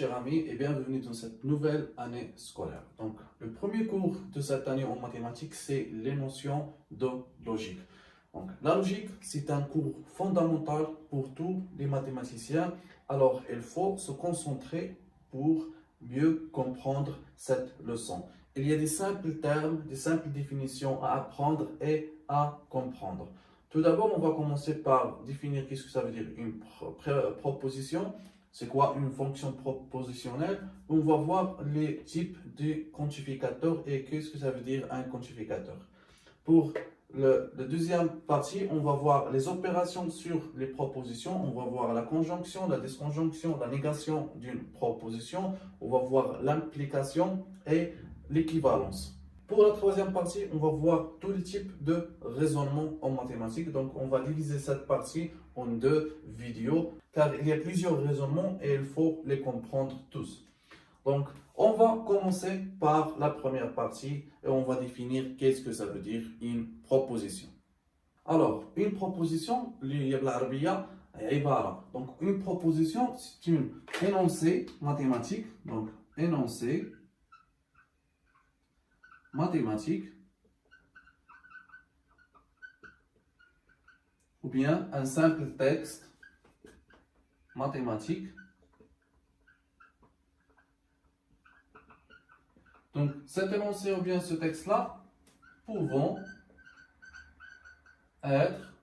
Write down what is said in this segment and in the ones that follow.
chers amis, et bienvenue dans cette nouvelle année scolaire. Donc, le premier cours de cette année en mathématiques, c'est les notions de logique. Donc, la logique, c'est un cours fondamental pour tous les mathématiciens. Alors, il faut se concentrer pour mieux comprendre cette leçon. Il y a des simples termes, des simples définitions à apprendre et à comprendre. Tout d'abord, on va commencer par définir qu'est-ce que ça veut dire une proposition. C'est quoi une fonction propositionnelle? On va voir les types de quantificateurs et qu'est-ce que ça veut dire un quantificateur. Pour la deuxième partie, on va voir les opérations sur les propositions. On va voir la conjonction, la disconjonction, la négation d'une proposition. On va voir l'implication et l'équivalence. Pour la troisième partie, on va voir tous les types de raisonnement en mathématiques. Donc, on va diviser cette partie en deux vidéos car il y a plusieurs raisonnements et il faut les comprendre tous. Donc, on va commencer par la première partie et on va définir qu'est-ce que ça veut dire une proposition. Alors, une proposition, donc une proposition, c'est une énoncé mathématique, donc énoncé mathématique, ou bien un simple texte mathématique. Donc, cet énoncé ou bien ce texte-là pouvant être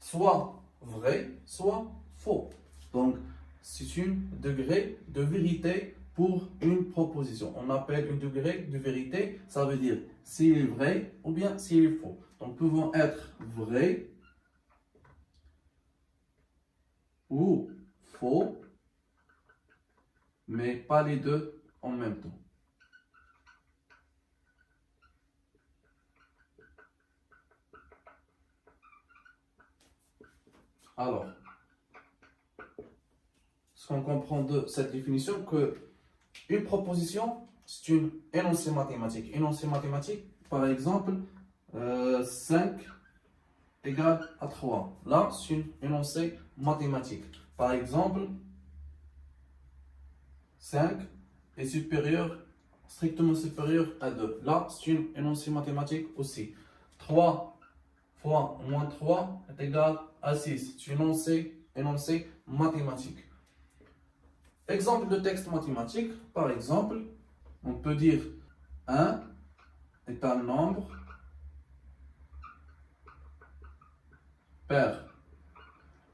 soit vrai, soit faux. Donc, c'est un degré de vérité pour une proposition. On appelle un degré de vérité, ça veut dire s'il est vrai ou bien s'il est faux. Donc, pouvant être vrai ou faux, mais pas les deux en même temps. Alors, ce qu'on comprend de cette définition, que une proposition, c'est une énoncé mathématique. Énoncé mathématique, par exemple, 5 égale à 3. Là, c'est une énoncé mathématique. Par exemple, 5 est supérieur, strictement supérieur à 2. Là, c'est une énoncé mathématique aussi. 3 fois moins 3 est égal à 6. C'est une énoncé mathématique. Exemple de texte mathématique, par exemple, on peut dire 1 est un nombre pair.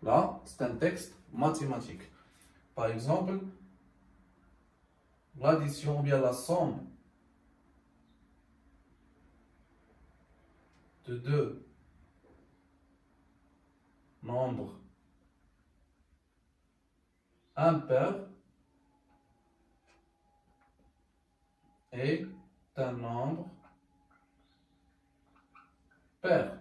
Là, c'est un texte mathématique. Par exemple, l'addition ou bien la somme de deux nombres impairs est un nombre pair.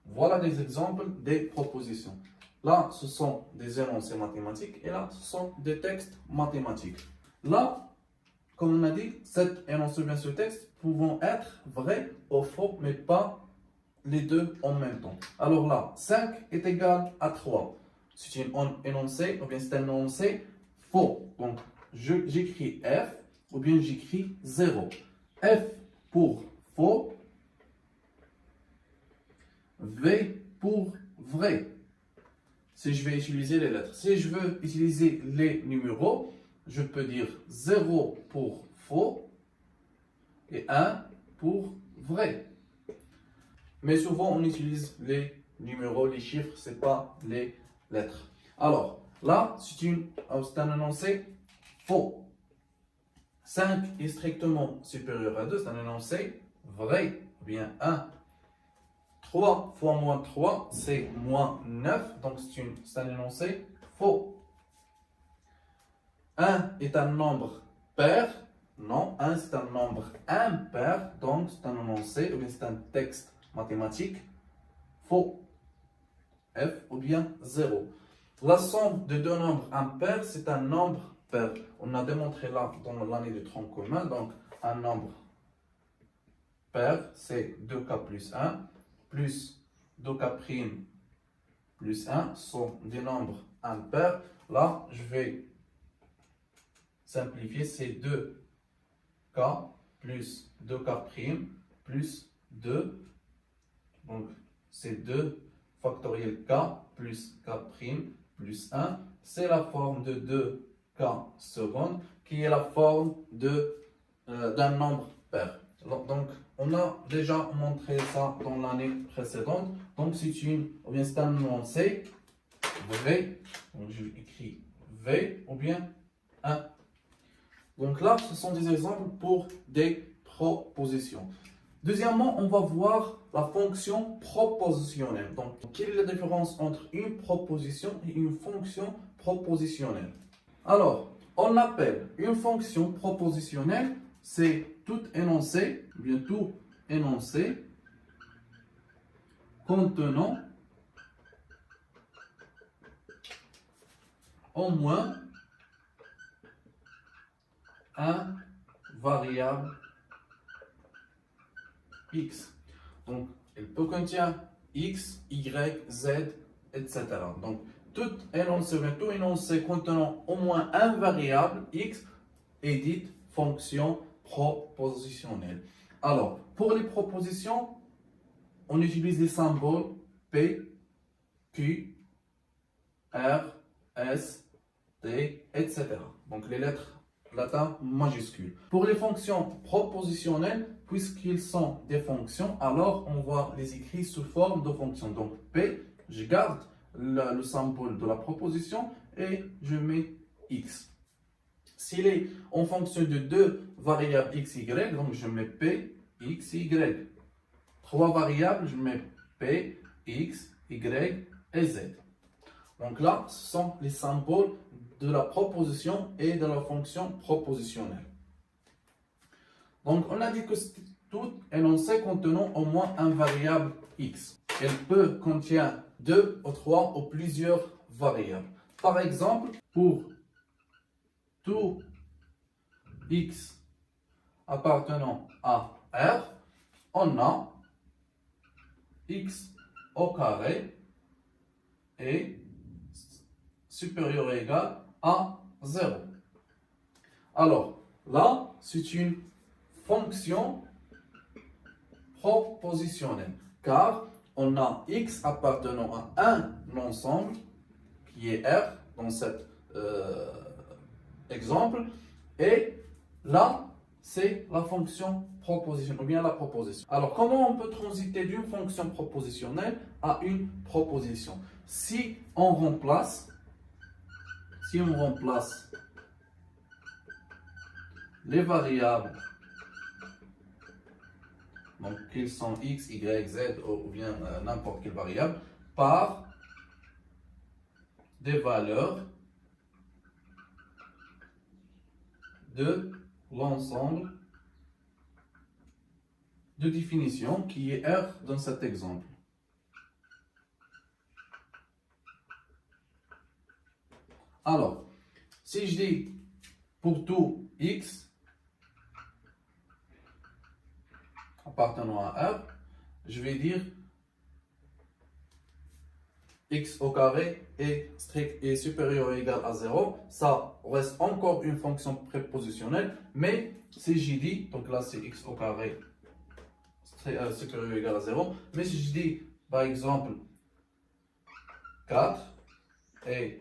Voilà des exemples des propositions. Là, ce sont des énoncés mathématiques et là, ce sont des textes mathématiques. Là, comme on a dit, cet énoncé ou bien ce texte pouvant être vrai ou faux, mais pas les deux en même temps. Alors là, 5 est égal à 3. C'est un énoncé ou bien c'est un énoncé faux. Donc, j'écris F ou bien j'écris 0. F pour faux, V pour vrai. Si je vais utiliser les lettres. Si je veux utiliser les numéros, je peux dire 0 pour faux et 1 pour vrai. Mais souvent, on utilise les numéros, les chiffres, ce n'est pas les lettres. Alors, là, c'est un énoncé faux. 5 est strictement supérieur à 2, c'est un énoncé vrai, ou bien 1. 3 fois moins 3, c'est moins 9, donc c'est un énoncé faux. 1 est un nombre pair, non, 1 c'est un nombre impair, donc c'est un énoncé, ou bien c'est un texte mathématique faux. F ou bien 0. La somme de deux nombres impairs, c'est un nombre pair. On a démontré là dans l'année de tronc commun, donc un nombre pair, c'est 2k plus 1, plus 2k' plus 1 sont des nombres impairs. là, je vais simplifier, c'est 2k plus 2k' plus 2. Donc, c'est 2 factoriel k plus k' plus 1. C'est la forme de 2k secondes qui est la forme d'un nombre pair. Donc, on a déjà montré ça dans l'année précédente. Donc, c'est un énoncé V. Donc, je écris V ou bien 1. Donc là, ce sont des exemples pour des propositions. Deuxièmement, on va voir la fonction propositionnelle. Donc, quelle est la différence entre une proposition et une fonction propositionnelle? Alors, on appelle une fonction propositionnelle, c'est tout énoncé contenant au moins un variable x. Donc, il peut contenir x, y, z, etc. Donc, tout énoncé contenant au moins un variable x est dite fonction propositionnelle. Alors, pour les propositions, on utilise les symboles P, Q, R, S, T, etc. Donc, les lettres latines majuscules. Pour les fonctions propositionnelles, puisqu'ils sont des fonctions, alors on va les écrire sous forme de fonctions. Donc, P, je garde le symbole de la proposition et je mets X. S'il est en fonction de deux variables X, Y, donc je mets P, X, Y. Trois variables, je mets P, X, Y et Z. Donc là, ce sont les symboles de la proposition et de la fonction propositionnelle. Donc, on a dit que c'est tout énoncé contenant au moins un variable x. Elle peut contenir deux ou trois ou plusieurs variables. Par exemple, pour tout x appartenant à R, on a x au carré est supérieur ou égal à 0. Alors, là, c'est une fonction propositionnelle, car on a x appartenant à un ensemble qui est R dans cet exemple, et là, c'est la fonction propositionnelle, ou bien la proposition. Alors, comment on peut transiter d'une fonction propositionnelle à une proposition? Si on remplace les variables, donc qu'ils sont x, y, z ou bien n'importe quelle variable, par des valeurs de l'ensemble de définition qui est R dans cet exemple. Alors, si je dis pour tout x appartenant à R, je vais dire x au carré est supérieur ou égal à 0. Ça reste encore une fonction prépositionnelle, mais si je dis, donc là c'est x au carré supérieur ou égal à 0, mais si je dis par exemple 4 est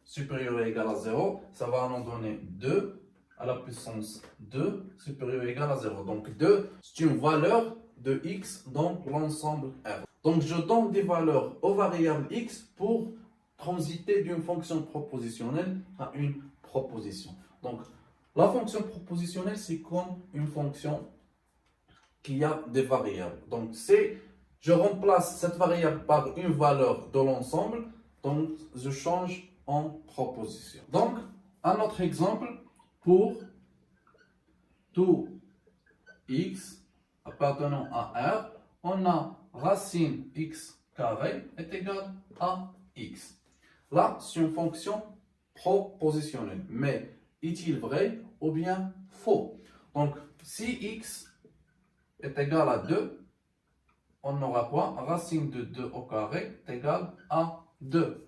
supérieur ou égal à 0, ça va nous donner 2 à la puissance 2 supérieur ou égal à 0. Donc 2, c'est une valeur de x dans l'ensemble R. Donc je donne des valeurs aux variables x pour transiter d'une fonction propositionnelle à une proposition. Donc la fonction propositionnelle, c'est comme une fonction qui a des variables. Donc je remplace cette variable par une valeur de l'ensemble, donc je change en proposition. Donc, un autre exemple pour tout x appartenant à R, on a racine x carré est égal à x. Là, c'est une fonction propositionnelle, mais est-il vrai ou bien faux? Donc, si x est égal à 2, on aura quoi? Racine de 2 au carré est égal à 2.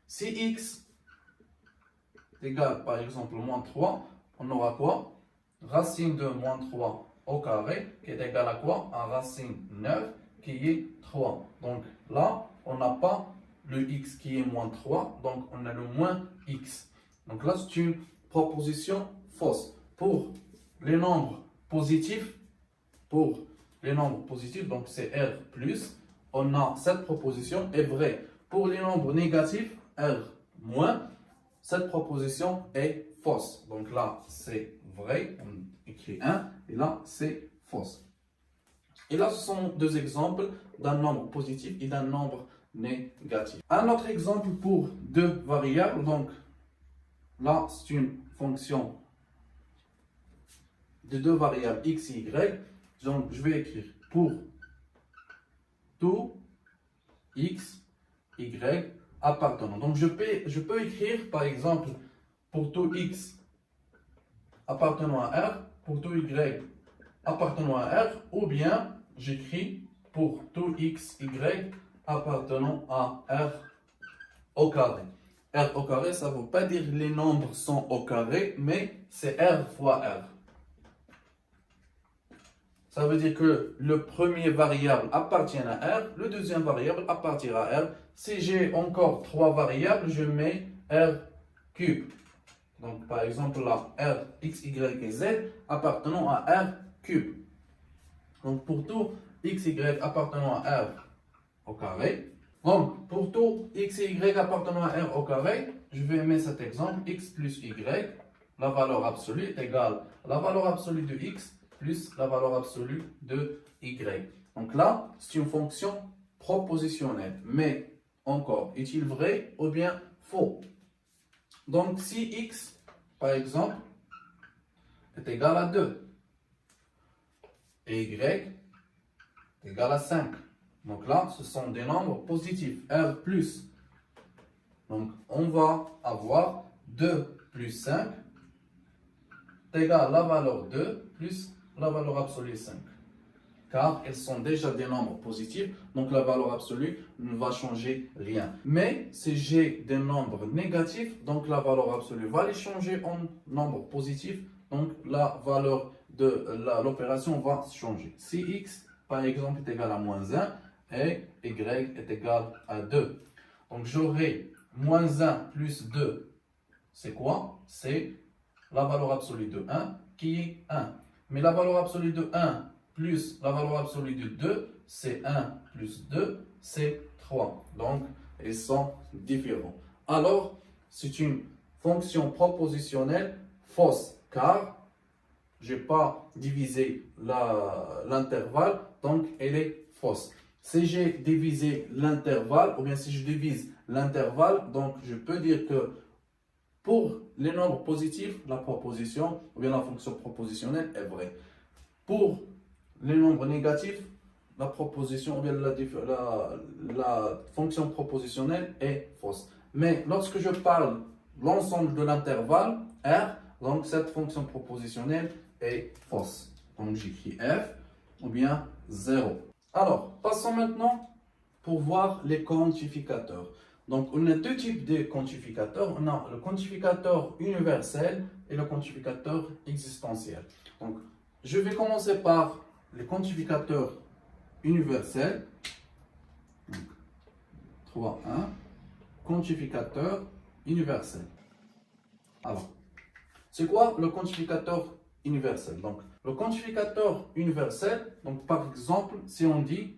Si x est égal, par exemple, moins 3, on aura quoi? Racine de moins 3 au carré, qui est égal à quoi? À racine 9, qui est 3. Donc là, on n'a pas le x qui est moins 3, donc on a le moins x. Donc là, c'est une proposition fausse. Pour les nombres positifs, donc c'est R plus, on a cette proposition est vraie. Pour les nombres négatifs, R moins, cette proposition est fausse. Donc là, c'est vrai, on écrit 1, et là, c'est fausse. Et là, ce sont deux exemples d'un nombre positif et d'un nombre négatif. Un autre exemple pour deux variables, donc là, c'est une fonction de deux variables x et y. Donc, je vais écrire pour tout x, y appartenant. Donc, je peux écrire, par exemple, pour tout x appartenant à R, pour tout y appartenant à R, ou bien j'écris pour tout x, y appartenant à R au carré. R au carré, ça ne veut pas dire que les nombres sont au carré, mais c'est R fois R. Ça veut dire que le premier variable appartient à R, le deuxième variable appartient à R. Si j'ai encore trois variables, je mets R cube. Donc par exemple là, R, X, Y et Z appartenant à R cube. Donc pour tout X, Y appartenant à R au carré. Donc pour tout X et Y appartenant à R au carré, je vais mettre cet exemple, X plus Y, la valeur absolue est égale à la valeur absolue de X plus la valeur absolue de y. Donc là, c'est une fonction propositionnelle. Mais encore, est-il vrai ou bien faux? Donc si x, par exemple, est égal à 2 et y est égal à 5. Donc là, ce sont des nombres positifs, R plus. Donc on va avoir 2 plus 5 est égal à la valeur 2 plus la valeur absolue est 5. Car elles sont déjà des nombres positifs, donc la valeur absolue ne va changer rien. Mais si j'ai des nombres négatifs, donc la valeur absolue va les changer en nombres positifs, donc la valeur de l'opération va changer. Si x, par exemple, est égal à moins 1 et y est égal à 2. Donc j'aurai moins 1 plus 2, c'est quoi? C'est la valeur absolue de 1 qui est 1. Mais la valeur absolue de 1 plus la valeur absolue de 2, c'est 1 plus 2, c'est 3. Donc, ils sont différents. Alors, c'est une fonction propositionnelle fausse, car je n'ai pas divisé l'intervalle, donc elle est fausse. Si j'ai divisé l'intervalle, ou bien si je divise l'intervalle, donc je peux dire que pour les nombres positifs, la proposition, ou bien la fonction propositionnelle est vraie. Pour les nombres négatifs, la proposition, ou bien la fonction propositionnelle est fausse. Mais lorsque je parle de l'ensemble de l'intervalle, R, donc cette fonction propositionnelle est fausse. Donc j'écris F, ou bien 0. Alors, passons maintenant pour voir les quantificateurs. Donc, on a deux types de quantificateurs. On a le quantificateur universel et le quantificateur existentiel. Donc, je vais commencer par les quantificateurs universels. 3, 1. Quantificateur universel. Alors, c'est quoi le quantificateur universel? Donc, le quantificateur universel, donc par exemple, si on dit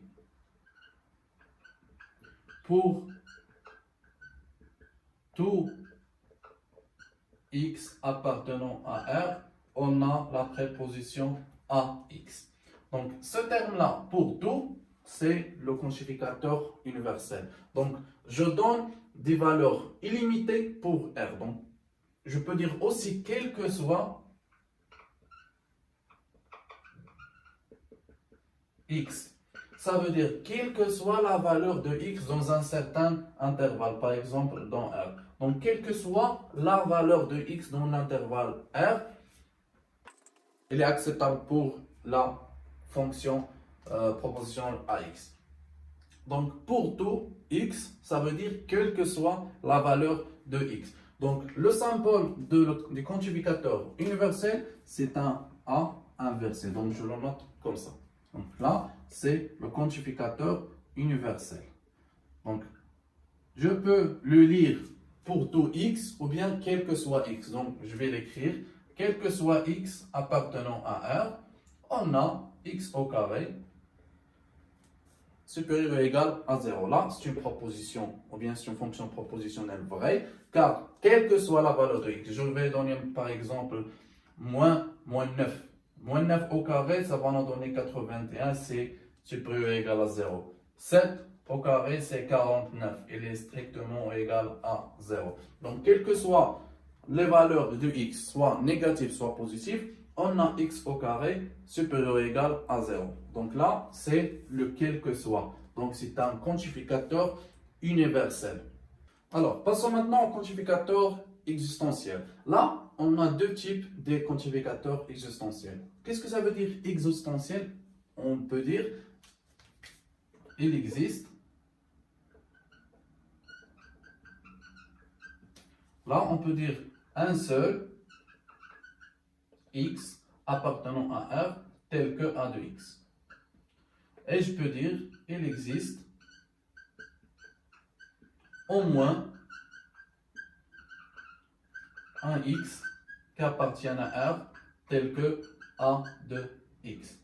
pour tout x appartenant à R, on a la préposition AX. Donc, ce terme-là, pour tout, c'est le quantificateur universel. Donc, je donne des valeurs illimitées pour R. Donc, je peux dire aussi quel que soit x. Ça veut dire quelle que soit la valeur de x dans un certain intervalle, par exemple dans R. Donc, quelle que soit la valeur de x dans l'intervalle R, il est acceptable pour la fonction propositionnelle AX. Donc, pour tout x, ça veut dire quelle que soit la valeur de x. Donc, le symbole du quantificateur universel, c'est un A inversé. Donc, je le note comme ça. Donc, là, c'est le quantificateur universel. Donc, je peux le lire pour tout x ou bien quel que soit x. Donc, je vais l'écrire. Quel que soit x appartenant à R, on a x au carré supérieur ou égal à 0. Là, c'est une proposition, ou bien c'est une fonction propositionnelle vraie, car quelle que soit la valeur de x, je vais donner par exemple moins 9. Moins 9 au carré, ça va nous donner 81, c'est supérieur ou égal à 0. 7 au carré, c'est 49, il est strictement égal à 0. Donc, quelles que soient les valeurs de x, soit négatives, soit positives, on a x au carré supérieur ou égal à 0. Donc là, c'est le quel que soit. Donc c'est un quantificateur universel. Alors, passons maintenant au quantificateur existentiel. Là, on a deux types de quantificateurs existentiels. Qu'est-ce que ça veut dire existentiel? On peut dire il existe. Là, on peut dire un seul x appartenant à R tel que A de x. Et je peux dire il existe au moins un x qui appartient à R tel que A de x.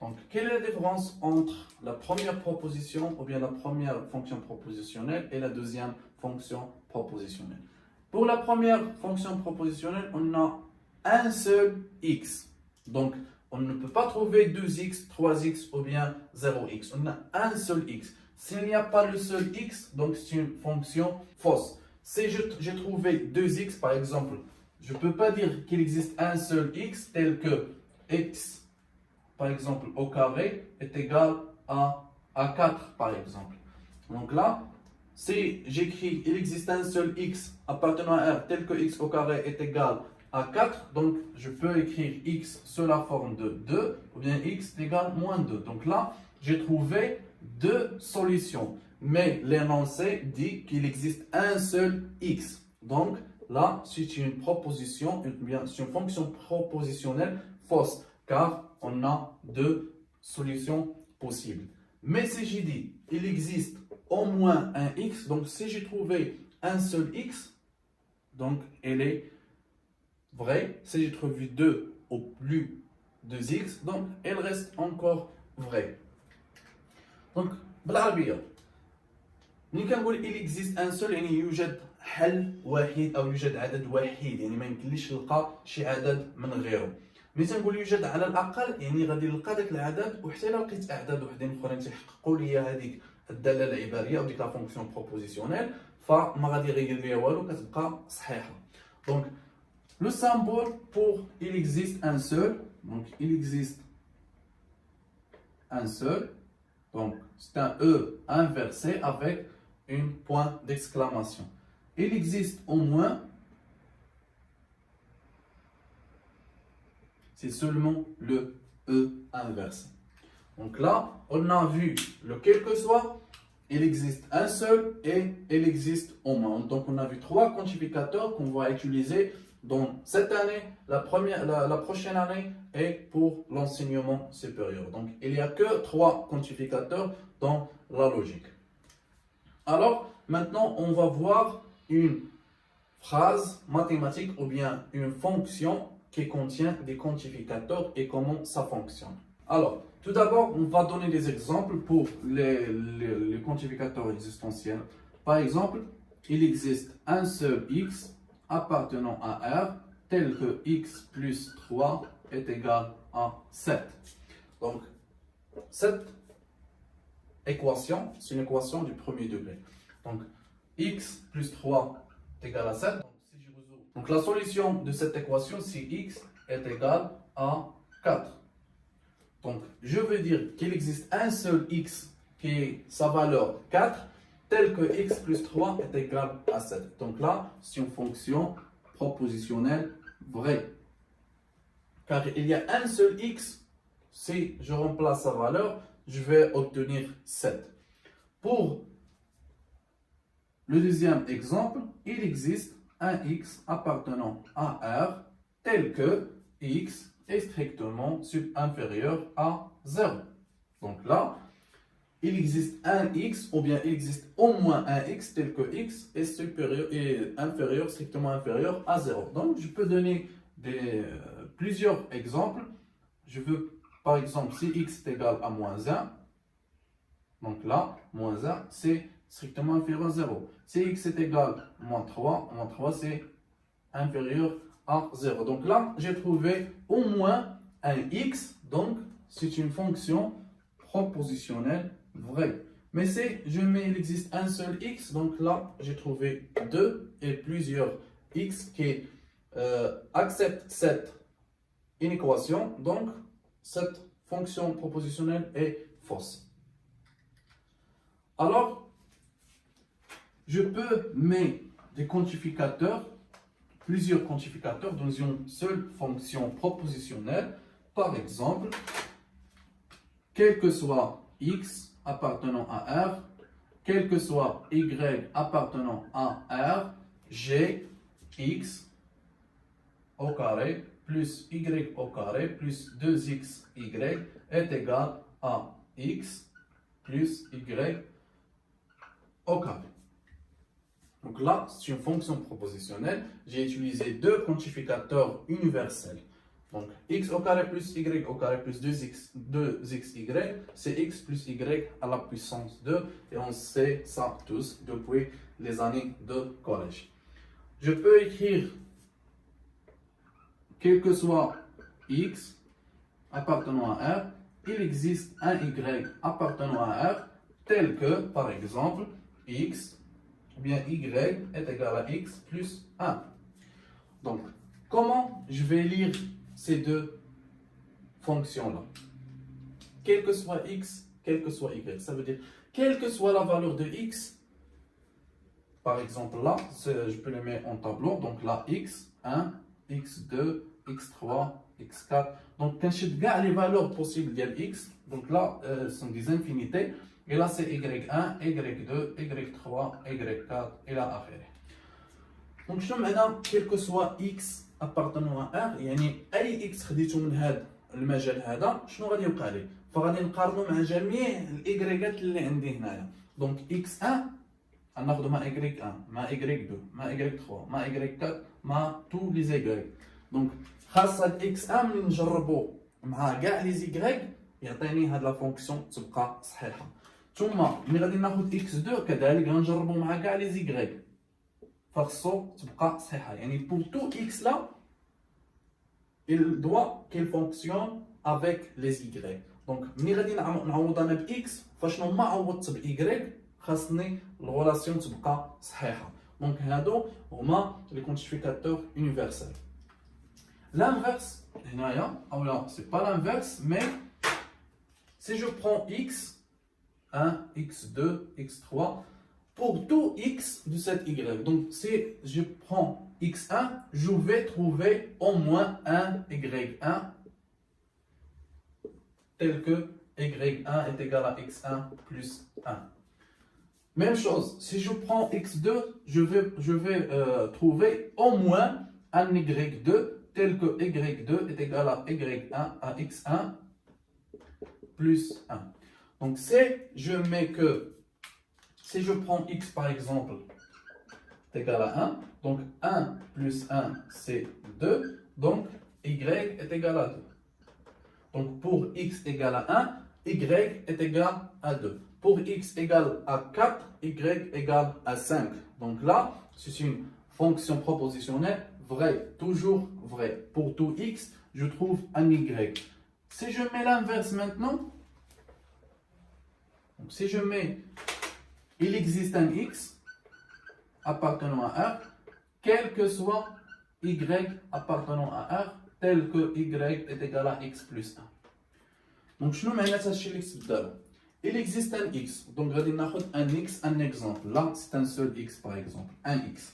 Donc, quelle est la différence entre la première proposition ou bien la première fonction propositionnelle et la deuxième fonction propositionnelle? Pour la première fonction propositionnelle, on a un seul x. Donc, on ne peut pas trouver 2x, 3x ou bien 0x. On a un seul x. S'il n'y a pas le seul x, donc c'est une fonction fausse. Si j'ai trouvé 2x, par exemple, je ne peux pas dire qu'il existe un seul x tel que x, par exemple, au carré est égal à 4, par exemple. Donc là, si j'écris il existe un seul x appartenant à R tel que x au carré est égal à 4, donc je peux écrire x sous la forme de 2 ou bien x égale moins 2. Donc là, j'ai trouvé deux solutions. Mais l'énoncé dit qu'il existe un seul x. Donc là, c'est une proposition, c'est une fonction propositionnelle fausse, car on a deux solutions possibles. Mais si j'ai dit il existe au moins un x, donc si j'ai trouvé un seul x, donc elle est vraie. Si j'ai trouvé 2 ou plus de x, donc elle reste encore vraie. Donc, بالعربية ملي كنقول il existe un seul يعني يوجد حل واحد او يوجد عدد وحيد يعني ما يمكنليش نلقى شي عدد من غيره. ملي تنقول يوجد على الاقل يعني غادي نلقى داك العدد وحتى الا لقيت اعداد وحدين اخرين تيحققوا لي هذيك الداله العباريه او ديك لا فونكسيون بروبوزيسيونيل فما غادي يغير ليا والو كتبقى صحيحه. دونك le symbole pour il existe un seul, donc il existe un seul, donc c'est un E inversé avec un point d'exclamation. Il existe au moins, c'est seulement le E inversé. Donc là, on a vu le quel que soit, il existe un seul et il existe au moins. Donc on a vu trois quantificateurs qu'on va utiliser dans cette année, la prochaine année et pour l'enseignement supérieur. Donc il n'y a que trois quantificateurs dans la logique. Alors maintenant, on va voir une phrase mathématique ou bien une fonction qui contient des quantificateurs et comment ça fonctionne. Alors, tout d'abord, on va donner des exemples pour les quantificateurs existentiels. Par exemple, il existe un seul x appartenant à R tel que x plus 3 est égal à 7. Donc, cette équation, c'est une équation du premier degré. Donc, x plus 3 est égal à 7. Donc, la solution de cette équation, c'est x est égal à 4. Donc, je veux dire qu'il existe un seul x qui est sa valeur 4, tel que x plus 3 est égal à 7. Donc là, c'est une fonction propositionnelle vraie. Car il y a un seul x, si je remplace sa valeur, je vais obtenir 7. Pour le deuxième exemple, il existe un x appartenant à R tel que x est strictement inférieur à 0. Donc là, il existe un x ou bien il existe au moins un x tel que x est strictement inférieur à 0. Donc je peux donner plusieurs exemples. Je veux par exemple si x est égal à moins 1, donc là, moins 1 c'est strictement inférieur à 0. Si x est égal à moins 3 c'est inférieur à 0. Donc là, j'ai trouvé au moins un x, donc c'est une fonction propositionnelle vraie. Mais si il existe un seul x, donc là, j'ai trouvé 2 et plusieurs x qui acceptent cette inéquation, donc cette fonction propositionnelle est fausse. Alors, je peux mettre des quantificateurs, plusieurs quantificateurs dans une seule fonction propositionnelle. Par exemple, quel que soit x appartenant à R, quel que soit y appartenant à R, j'ai x au carré plus y au carré plus 2xy est égal à x plus y au carré. Donc là, c'est une fonction propositionnelle. J'ai utilisé deux quantificateurs universels. Donc x au carré plus y au carré plus 2xy, c'est x plus y à la puissance 2. Et on sait ça tous depuis les années de collège. Je peux écrire quel que soit x appartenant à R, il existe un y appartenant à R tel que, par exemple, x ou bien y est égal à x plus 1. Donc, comment je vais lire ces deux fonctions-là? Quel que soit x, quel que soit y. Ça veut dire, quelle que soit la valeur de x, par exemple là, je peux le mettre en tableau. Donc là, x1, x2, x3, x4. Donc, quand je regarde les valeurs possibles de x, donc là, ce sont des infinités. Et là, c'est y1, y2, y3, y4, et là, après. Donc, je maintenant, quel que soit x appartenant à R, يعني أي x خديته من هذا المجال هذا، شنو غادي يوقع لي؟ فغادي نقارنو مع جميع الإيكغيكات اللي عندي هنايا. دونك x1 غناخدو مع y1 مع y2 مع y3 مع y4 مع tous les y. دونك خاص هاد x1 ملي نجربو مع كاع لي y يعطيني هاد لا فونكسيون تبقى صحيحه. ثم ملي غادي ناخد x2 كذلك غنجربو مع كاع لي y فخصو تبقى صحيحه. يعني pour tout x là il doit qu'il fonctionne avec les y. دونك ملي غادي نعوض انا ب x فاشنو ما عوضت ب y خاصني الغولاسيون تبقى صحيحه. دونك هادو هما لي كونتيفيكاتور يونيفرسال. L'inverse, oh là, c'est pas l'inverse, mais si je prends x1, x2, x3, pour tout x de cette y, donc si je prends x1, je vais trouver au moins un y1 tel que y1 est égal à x1 plus 1. Même chose, si je prends x2, je vais trouver au moins un y2 tel que y2 est égal à y1 à x1 plus 1. Donc si je prends x par exemple est égal à 1, donc 1 plus 1 c'est 2, donc y est égal à 2. Donc pour x égale à 1, y est égal à 2. Pour x égale à 4, y égale à 5. Donc là, c'est une fonction propositionnelle vrai, toujours vrai. Pour tout x, je trouve un y. Si je mets l'inverse maintenant, donc si je mets il existe un x appartenant à R, quel que soit y appartenant à R, tel que y est égal à x plus 1. Donc شنو معناتها هادشي اللي كتب دابا؟ Il existe un x, donc غادي ناخذ un x, un exemple. Là, c'est un seul x par exemple, un x.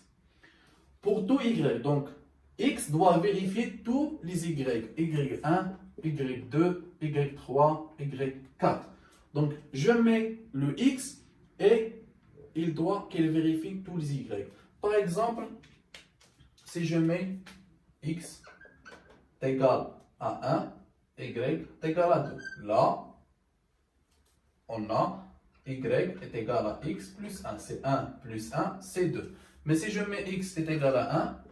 Pour tout y, donc x doit vérifier tous les y, y1, y2, y3, y4. Donc, je mets le x et il doit qu'il vérifie tous les y. Par exemple, si je mets x égale à 1, y est égal à 2. Là, on a y est égal à x plus 1. C'est 1 plus 1, c'est 2. Mais si je mets x est égal à 1,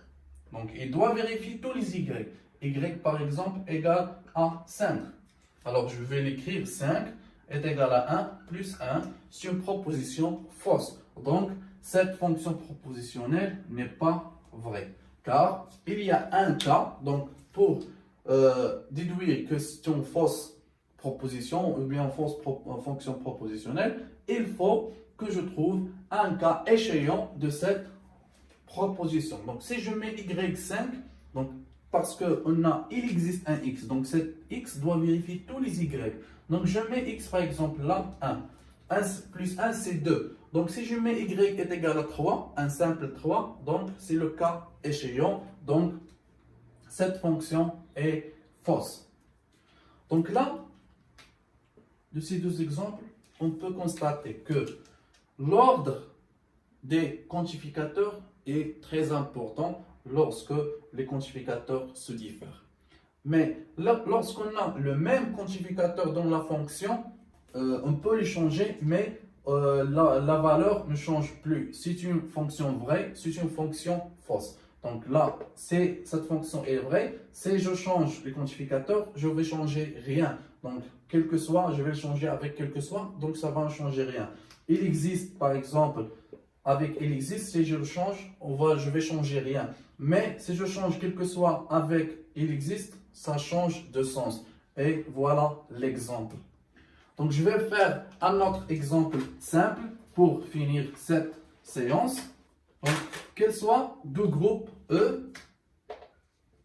donc il doit vérifier tous les y. Y, par exemple, égale à 5. Alors, je vais l'écrire 5 est égal à 1 plus 1. C'est une proposition fausse. Donc, cette fonction propositionnelle n'est pas vraie. Car il y a un cas, donc pour déduire que c'est une fausse proposition ou bien une fausse fonction propositionnelle, il faut que je trouve un cas échéant de cette proposition. Donc, si je mets y5, donc parce qu'il existe un x, donc cet x doit vérifier tous les y. Donc, je mets x par exemple là, 1. 1 plus 1, c'est 2. Donc, si je mets y est égal à 3, un simple 3, donc c'est le cas échéant. Donc, cette fonction est fausse. Donc là, de ces deux exemples, on peut constater que l'ordre des quantificateurs est très important lorsque les quantificateurs se diffèrent. Mais lorsqu'on a le même quantificateur dans la fonction, on peut les changer, mais la valeur ne change plus. C'est une fonction vraie, c'est une fonction fausse. Donc là, si cette fonction est vraie, si je change le quantificateur, je ne vais changer rien. Donc, quel que soit, je vais le changer avec quel que soit, donc ça va ne changer rien. Il existe, par exemple, avec il existe, si je le change, je vais changer rien. Mais si je change quel que soit avec il existe, ça change de sens. Et voilà l'exemple. Donc, je vais faire un autre exemple simple pour finir cette séance. Donc, qu'il soit deux groupes E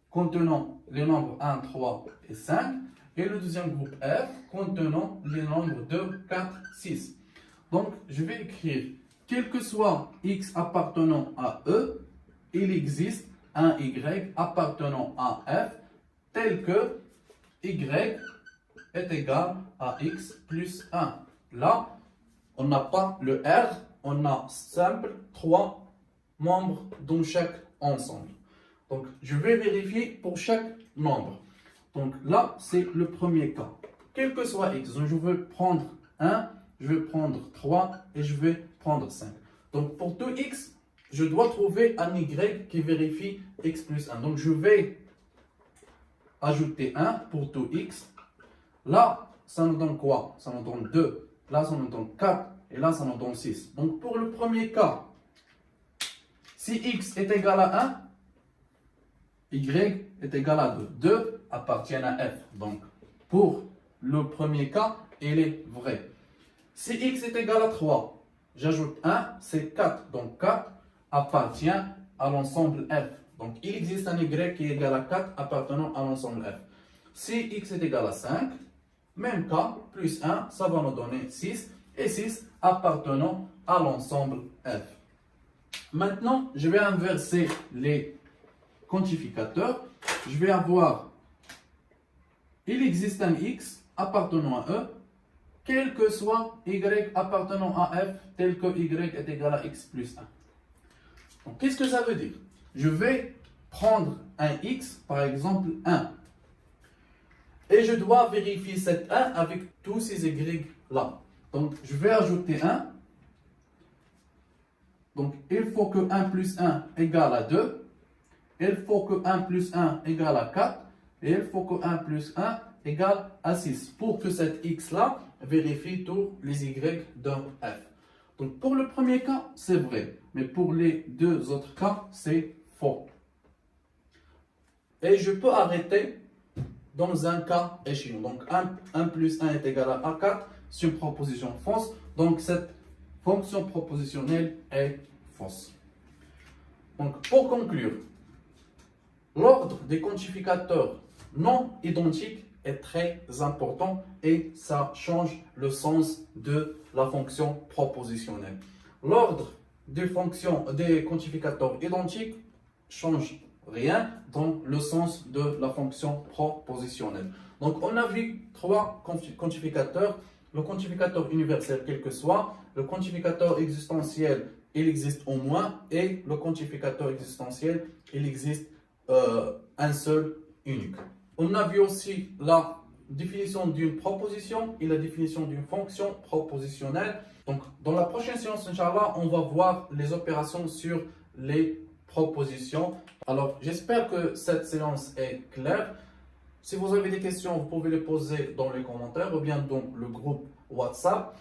contenant les nombres 1, 3 et 5 et le deuxième groupe F contenant les nombres 2, 4, 6. Donc, je vais écrire quel que soit x appartenant à E, il existe un y appartenant à F tel que y est égal à x plus 1. Là, on n'a pas le R, on a simple 3 membres dans chaque ensemble. Donc, je vais vérifier pour chaque nombre. Donc là, c'est le premier cas. Quel que soit x, donc je vais prendre 1, je vais prendre 3 et je vais prendre 5. Donc pour tout x, je dois trouver un y qui vérifie x plus 1. Donc je vais ajouter 1 pour tout x. Là, ça nous donne quoi? Ça nous donne 2. Là, ça nous donne 4. Et là, ça nous donne 6. Donc pour le premier cas, si x est égal à 1, y est égal à 2. 2 appartient à f. Donc, pour le premier cas, il est vrai. Si x est égal à 3, j'ajoute 1, c'est 4. Donc, 4 appartient à l'ensemble f. Donc, il existe un y qui est égal à 4 appartenant à l'ensemble f. Si x est égal à 5, même cas, plus 1, ça va nous donner 6. Et 6 appartenant à l'ensemble f. Maintenant, je vais inverser les quantificateurs. Je vais avoir, il existe un x appartenant à E, quel que soit y appartenant à f, tel que y est égal à x plus 1. Donc, qu'est-ce que ça veut dire? Je vais prendre un x, par exemple 1. Et je dois vérifier cet 1 avec tous ces y là. Donc, je vais ajouter 1. Donc, il faut que 1 plus 1 égale à 2. Il faut que 1 plus 1 égale à 4. Et il faut que 1 plus 1 égale à 6. Pour que cet x-là vérifie tous les y de f. Donc, pour le premier cas, c'est vrai. Mais pour les deux autres cas, c'est faux. Et je peux arrêter dans un cas échéant. Donc, 1 plus 1 est égal à 4. C'est une proposition fausse. Donc, cette fonction propositionnelle est fausse. Donc, pour conclure, l'ordre des quantificateurs non identiques est très important et ça change le sens de la fonction propositionnelle. L'ordre des quantificateurs identiques change rien dans le sens de la fonction propositionnelle. Donc, on a vu trois quantificateurs le quantificateur universel quel que soit, le quantificateur existentiel, il existe au moins, et le quantificateur existentiel, il existe un seul, unique. On a vu aussi la définition d'une proposition et la définition d'une fonction propositionnelle. Donc, dans la prochaine séance, Inch'Allah, on va voir les opérations sur les propositions. Alors, j'espère que cette séance est claire. Si vous avez des questions, vous pouvez les poser dans les commentaires ou bien dans le groupe WhatsApp.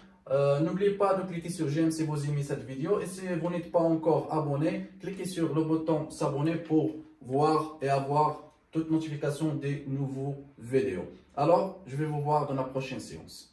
N'oubliez pas de cliquer sur j'aime si vous aimez cette vidéo. Et si vous n'êtes pas encore abonné, cliquez sur le bouton s'abonner pour voir et avoir toute notification des nouveaux vidéos. Alors, je vais vous voir dans la prochaine séance.